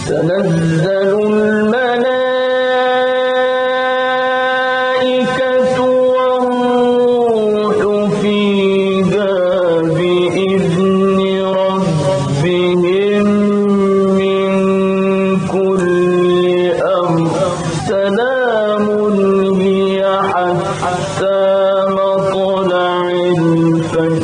تنزل الملائكة والروح فيها بإذن ربهم من كل أمر سلام هي حتى